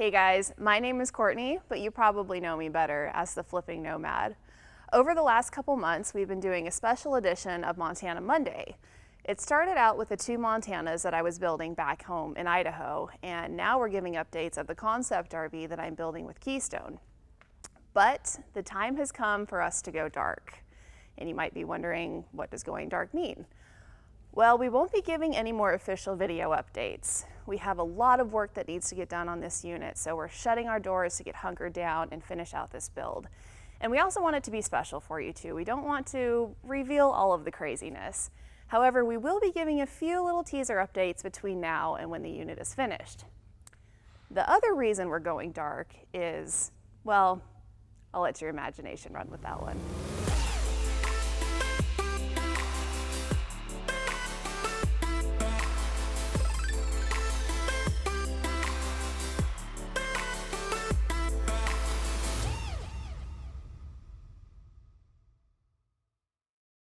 Hey guys, my name is Courtney, but you probably know me better as the Flipping Nomad. Over the last couple months, we've been doing a special edition of Montana Monday. It started out with the 2 Montanas that I was building back home in Idaho, and now we're giving updates of the concept RV that I'm building with Keystone. But the time has come for us to go dark. And you might be wondering, what does going dark mean? Well, we won't be giving any more official video updates. We have a lot of work that needs to get done on this unit, so we're shutting our doors to get hunkered down and finish out this build. And we also want it to be special for you too. We don't want to reveal all of the craziness. However, we will be giving a few little teaser updates between now and when the unit is finished. The other reason we're going dark is, well, I'll let your imagination run with that one.